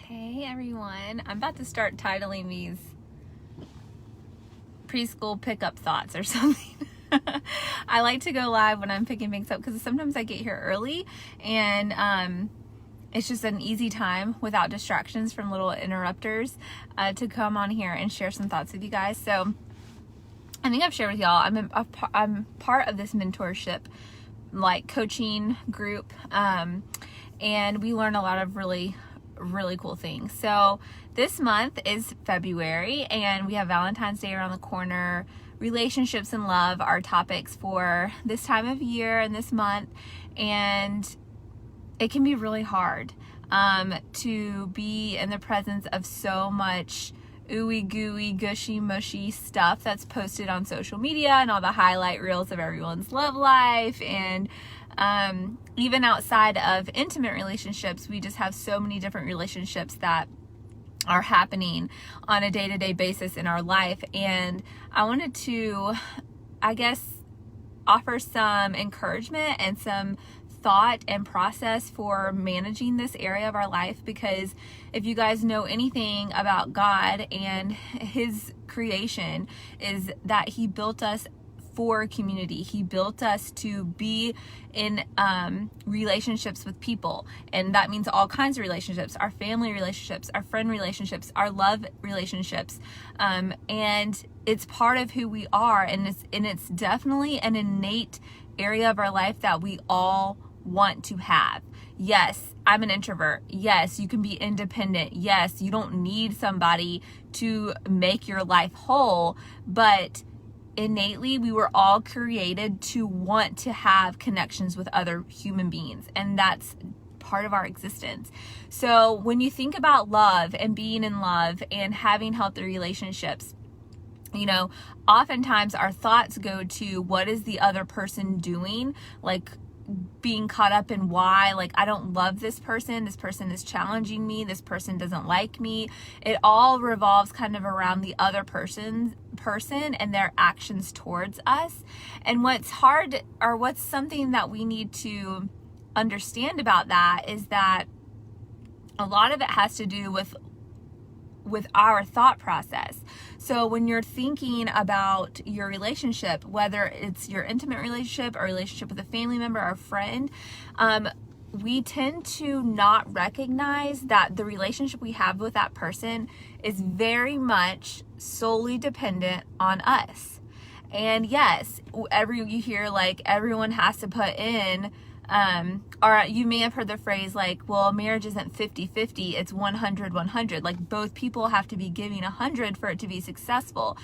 Hey everyone, I'm about to start titling these preschool pickup thoughts or something. I like to go live when I'm picking things up because sometimes I get here early and it's just an easy time without distractions from little interrupters to come on here and share some thoughts with you guys. So I think I've shared with y'all, I'm part of this mentorship like coaching group and we learn a lot of really cool things. So this month is February and we have Valentine's Day around the corner. Relationships and love are topics for this time of year and this month, and it can be really hard to be in the presence of so much ooey gooey gushy mushy stuff that's posted on social media and all the highlight reels of everyone's love life. And even outside of intimate relationships, we just have so many different relationships that are happening on a day-to-day basis in our life. And I wanted to, I guess, offer some encouragement and some thought and process for managing this area of our life, because if you guys know anything about God and his creation, is that he built us for community. He built us to be in relationships with people, and that means all kinds of relationships, our family relationships, our friend relationships, our love relationships, and it's part of who we are, and it's definitely an innate area of our life that we all want to have. Yes, I'm an introvert. Yes, you can be independent. Yes, you don't need somebody to make your life whole, but innately we were all created to want to have connections with other human beings, and that's part of our existence. So when you think about love and being in love and having healthy relationships, you know, oftentimes our thoughts go to what is the other person doing, like being caught up in why, like, I don't love this person is challenging me, this person doesn't like me. It all revolves kind of around the other person and their actions towards us. And what's hard, or what's something that we need to understand about that, is that a lot of it has to do with our thought process. So when you're thinking about your relationship, whether it's your intimate relationship or relationship with a family member or a friend, we tend to not recognize that the relationship we have with that person is very much solely dependent on us. And yes, you hear like everyone has to put in, or you may have heard the phrase like, well, marriage isn't 50-50, it's 100-100. Like both people have to be giving 100 for it to be successful.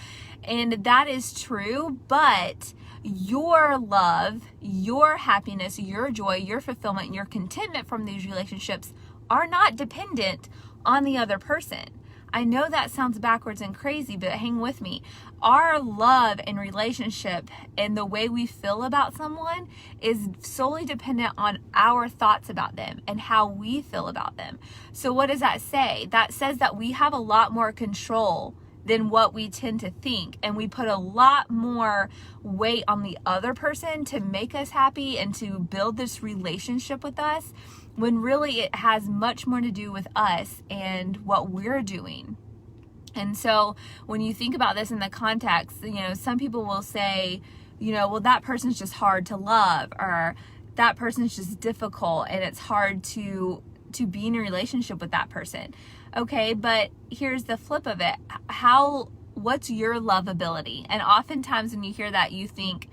And that is true, but your love, your happiness, your joy, your fulfillment, and your contentment from these relationships are not dependent on the other person. I know that sounds backwards and crazy, but hang with me. Our love and relationship and the way we feel about someone is solely dependent on our thoughts about them and how we feel about them. So what does that say? That says that we have a lot more control than what we tend to think, and we put a lot more weight on the other person to make us happy and to build this relationship with us, when really it has much more to do with us and what we're doing. And so when you think about this in the context, you know, some people will say, you know, well, that person's just hard to love, or that person's just difficult and it's hard to be in a relationship with that person. Okay, but here's the flip of it. What's your lovability? And oftentimes when you hear that, you think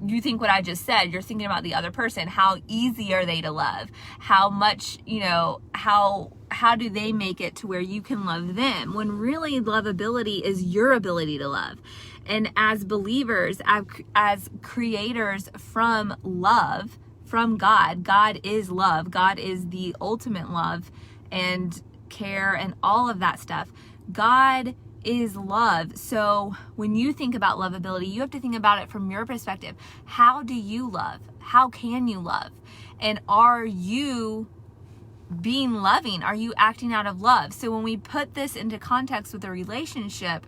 what I just said. You're thinking about the other person. How easy are they to love? How much, you know, how do they make it to where you can love them? When really lovability is your ability to love. And as believers, as creators from love, from God, God is love. God is the ultimate love and care and all of that stuff. God is love. So when you think about lovability, you have to think about it from your perspective. How do you love? How can you love? And are you being loving? Are you acting out of love? So when we put this into context with a relationship,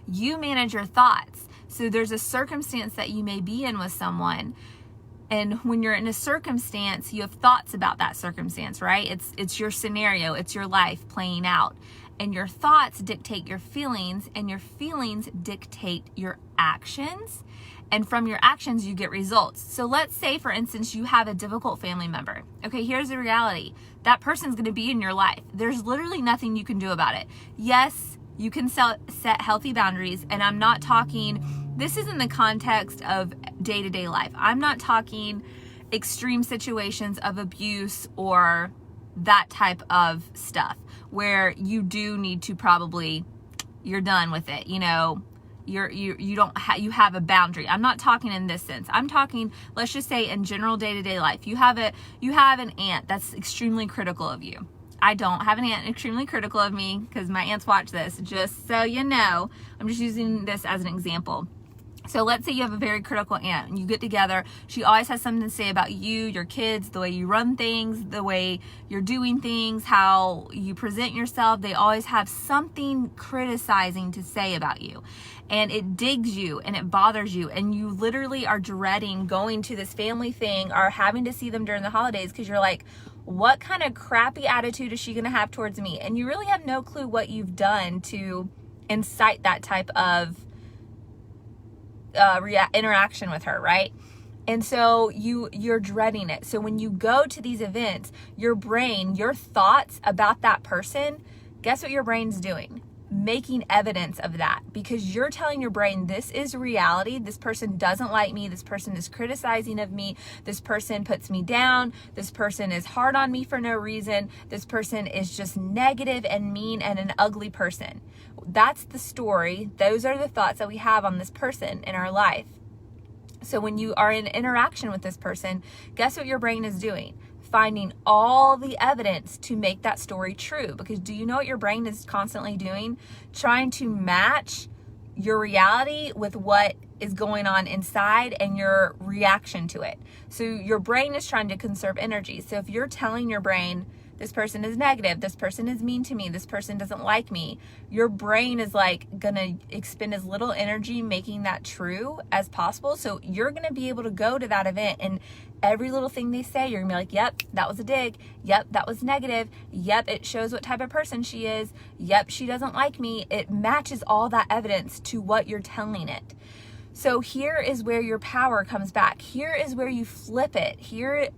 you manage your thoughts. So there's a circumstance that you may be in with someone. And when you're in a circumstance, you have thoughts about that circumstance, right? It's your scenario, it's your life playing out. And your thoughts dictate your feelings, and your feelings dictate your actions. And from your actions, you get results. So let's say, for instance, you have a difficult family member. Okay, here's the reality. That person's going to be in your life. There's literally nothing you can do about it. Yes, you can set healthy boundaries, and I'm not talking, this is in the context of day-to-day life. I'm not talking extreme situations of abuse or that type of stuff where you do need to probably, you're done with it, you know, you have a boundary. I'm not talking in this sense. I'm talking, let's just say, in general day-to-day life. You have an aunt that's extremely critical of you. I don't have an aunt extremely critical of me because my aunts watch this, just so you know. I'm just using this as an example. So let's say you have a very critical aunt and you get together. She always has something to say about you, your kids, the way you run things, the way you're doing things, how you present yourself. They always have something criticizing to say about you. And it digs you and it bothers you. And you literally are dreading going to this family thing or having to see them during the holidays because you're like, what kind of crappy attitude is she going to have towards me? And you really have no clue what you've done to incite that type of interaction with her, right? And so you're dreading it. So when you go to these events, your brain, your thoughts about that person, guess what your brain's doing? Making evidence of that, because you're telling your brain, this is reality. This person doesn't like me. This person is criticizing of me. This person puts me down. This person is hard on me for no reason. This person is just negative and mean and an ugly person. That's the story. Those are the thoughts that we have on this person in our life. So when you are in interaction with this person, guess what your brain is doing? Finding all the evidence to make that story true. Because do you know what your brain is constantly doing? Trying to match your reality with what is going on inside and your reaction to it. So your brain is trying to conserve energy. So if you're telling your brain, this person is negative, this person is mean to me, this person doesn't like me, your brain is like gonna expend as little energy making that true as possible. So you're gonna be able to go to that event and every little thing they say, you're gonna be like, yep, that was a dig. Yep, that was negative. Yep, it shows what type of person she is. Yep, she doesn't like me. It matches all that evidence to what you're telling it. So here is where your power comes back. Here is where you flip it. Here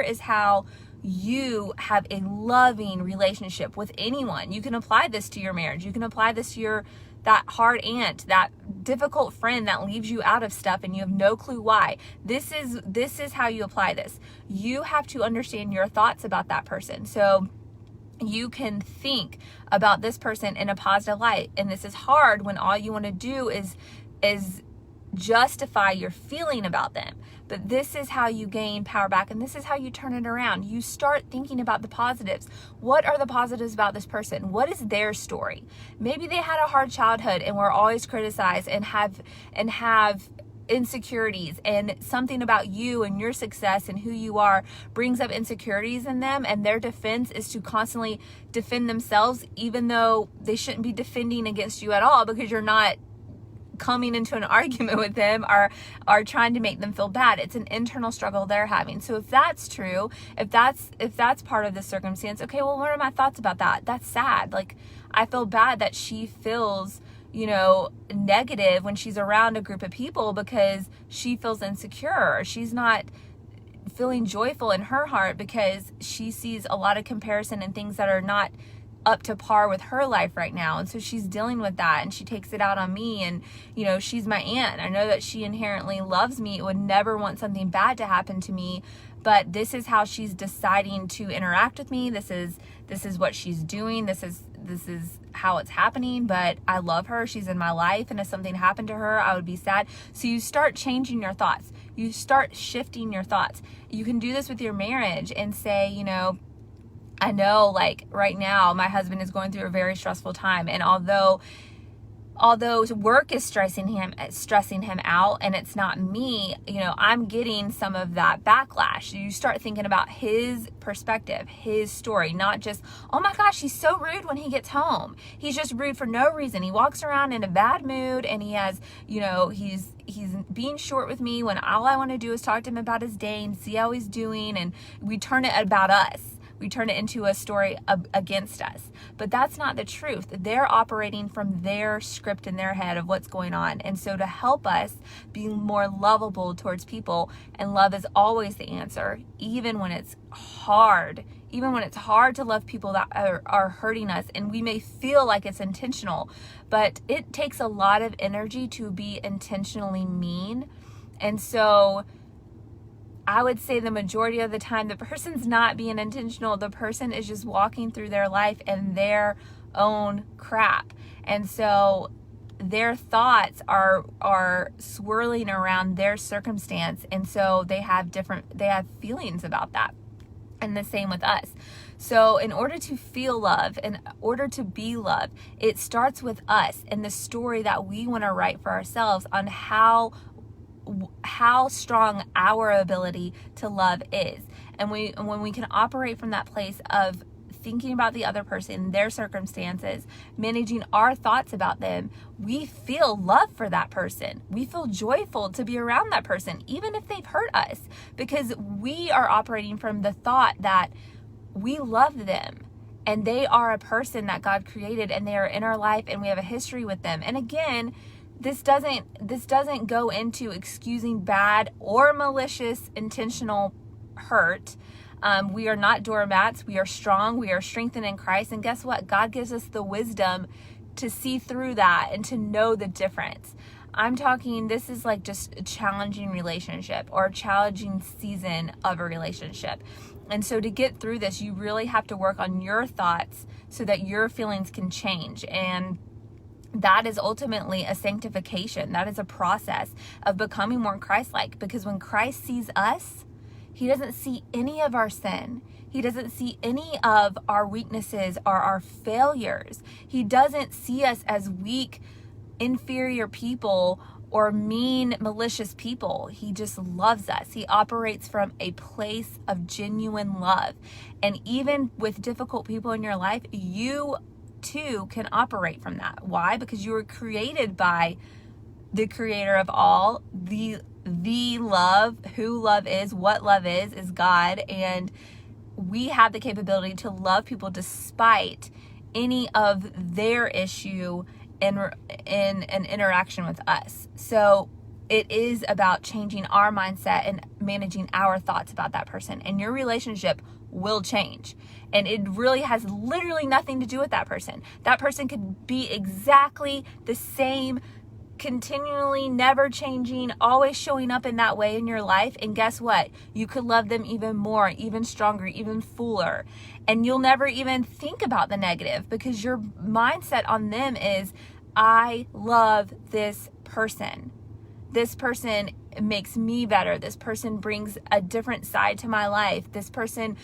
is how you have a loving relationship with anyone. You can apply this to your marriage. You can apply this to that hard aunt, that difficult friend that leaves you out of stuff and you have no clue why. This is how you apply this. You have to understand your thoughts about that person. So you can think about this person in a positive light. And this is hard when all you want to do is justify your feeling about them. But this is how you gain power back, and this is how you turn it around. You start thinking about the positives. What are the positives about this person? What is their story? Maybe they had a hard childhood and were always criticized and have insecurities, and something about you and your success and who you are brings up insecurities in them, and their defense is to constantly defend themselves, even though they shouldn't be defending against you at all, because you're not coming into an argument with them or are trying to make them feel bad. It's an internal struggle they're having. So if that's true, if that's part of the circumstance, okay, well, what are my thoughts about that? That's sad. Like, I feel bad that she feels, negative when she's around a group of people because she feels insecure. She's not feeling joyful in her heart because she sees a lot of comparison and things that are not up to par with her life right now. And so she's dealing with that and she takes it out on me. And, she's my aunt. I know that she inherently loves me, would never want something bad to happen to me. But this is how she's deciding to interact with me. This is what she's doing. This is how it's happening. But I love her. She's in my life. And if something happened to her, I would be sad. So you start changing your thoughts. You start shifting your thoughts. You can do this with your marriage and say, I know, like, right now my husband is going through a very stressful time, and although although work is stressing him out and it's not me, I'm getting some of that backlash. You start thinking about his perspective, his story, not just, oh my gosh, he's so rude when he gets home. He's just rude for no reason. He walks around in a bad mood and he has, he's being short with me when all I want to do is talk to him about his day and see how he's doing. And we turn it about us. We turn it into a story against us. But that's not the truth. They're operating from their script in their head of what's going on. And so to help us be more lovable towards people, and love is always the answer, even when it's hard. Even when it's hard to love people that are hurting us, and we may feel like it's intentional, but it takes a lot of energy to be intentionally mean. And so I would say the majority of the time, the person's not being intentional. The person is just walking through their life in their own crap. And so their thoughts are swirling around their circumstance. And so they have feelings about that. And the same with us. So in order to feel love, in order to be loved, it starts with us and the story that we want to write for ourselves on how strong our ability to love is. And when we can operate from that place of thinking about the other person, their circumstances, managing our thoughts about them, we feel love for that person. We feel joyful to be around that person, even if they've hurt us, because we are operating from the thought that we love them and they are a person that God created and they are in our life and we have a history with them. And again, this doesn't go into excusing bad or malicious intentional hurt. We are not doormats. We are strong. We are strengthened in Christ. And guess what? God gives us the wisdom to see through that and to know the difference. I'm talking, this is like just a challenging relationship or a challenging season of a relationship. And so to get through this, you really have to work on your thoughts so that your feelings can change. And that is ultimately a sanctification. That is a process of becoming more Christ-like, because when Christ sees us, he doesn't see any of our sin. He doesn't see any of our weaknesses or our failures. He doesn't see us as weak, inferior people or mean, malicious people. He just loves us. He operates from a place of genuine love. And even with difficult people in your life, you too can operate from that. Why? Because you were created by the creator of all, the love, who love is, what love is God. And we have the capability to love people despite any of their issue in an interaction with us. So it is about changing our mindset and managing our thoughts about that person, and your relationship will change. And it really has literally nothing to do with that person. That person could be exactly the same, continually never changing, always showing up in that way in your life. And guess what? You could love them even more, even stronger, even fuller. And you'll never even think about the negative, because your mindset on them is, I love this person. This person makes me better. This person brings a different side to my life. This person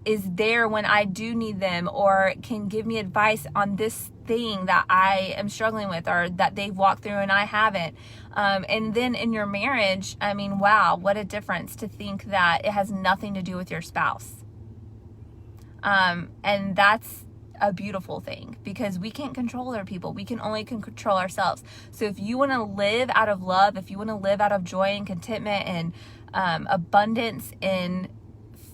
is there when I do need them, or can give me advice on this thing that I am struggling with, or that they've walked through and I haven't. And then in your marriage, I mean, wow, what a difference to think that it has nothing to do with your spouse. And that's a beautiful thing, because we can't control other people. We can only control ourselves. So if you want to live out of love, if you want to live out of joy and contentment and abundance and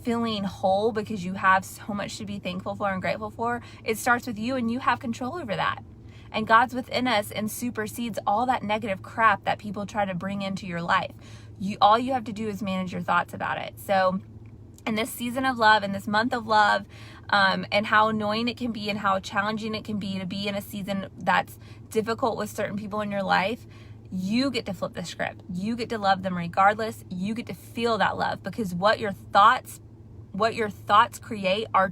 feeling whole because you have so much to be thankful for and grateful for, it starts with you, and you have control over that. And God's within us and supersedes all that negative crap that people try to bring into your life. All you have to do is manage your thoughts about it. So in this season of love, in this month of love, and how annoying it can be and how challenging it can be to be in a season that's difficult with certain people in your life, you get to flip the script. You get to love them regardless. You get to feel that love, because what your thoughts create are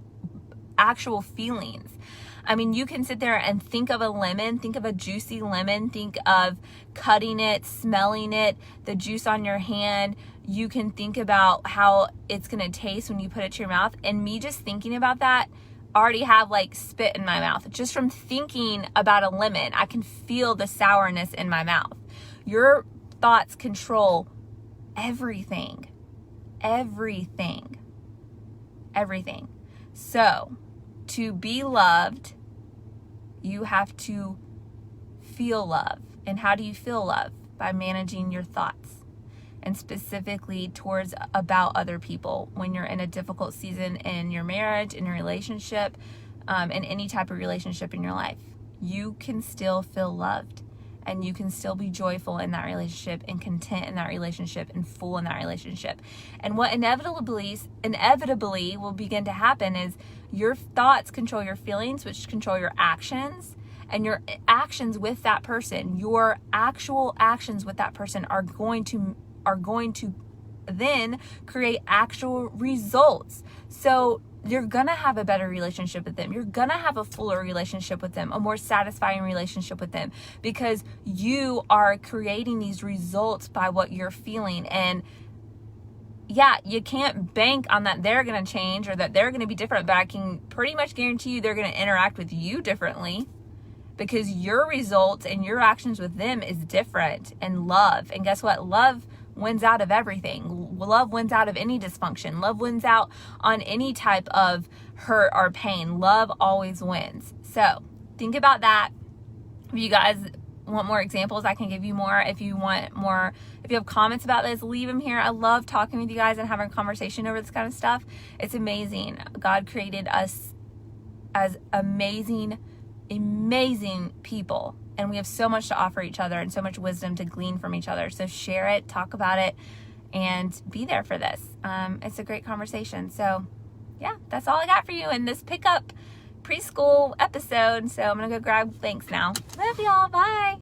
actual feelings. I mean, you can sit there and think of a lemon, think of a juicy lemon, think of cutting it, smelling it, the juice on your hand. You can think about how it's going to taste when you put it to your mouth. And me just thinking about that already have like spit in my mouth. Just from thinking about a lemon, I can feel the sourness in my mouth. Your thoughts control everything. Everything. Everything. So, to be loved, you have to feel love. And how do you feel love? By managing your thoughts, and specifically towards about other people when you're in a difficult season in your marriage, in your relationship, in any type of relationship in your life. You can still feel loved, and you can still be joyful in that relationship and content in that relationship and full in that relationship. And what inevitably will begin to happen is your thoughts control your feelings, which control your actions. And your actions with that person, your actual actions with that person are going to then create actual results. So you're going to have a better relationship with them. You're going to have a fuller relationship with them, a more satisfying relationship with them, because you are creating these results by what you're feeling. And yeah, you can't bank on that they're going to change or that they're going to be different, but I can pretty much guarantee you they're going to interact with you differently, because your results and your actions with them is different. And love, and guess what? Love wins out of everything. Love wins out of any dysfunction. Love wins out on any type of hurt or pain. Love always wins. So think about that. If you guys want more examples, I can give you more. If you want more, if you have comments about this, leave them here. I love talking with you guys and having a conversation over this kind of stuff. It's amazing. God created us as amazing people, and we have so much to offer each other and so much wisdom to glean from each other. So share it, talk about it, and be there for this. It's a great conversation. So yeah, that's all I got for you in this pickup preschool episode. So I'm gonna go grab thanks now. Love y'all. Bye.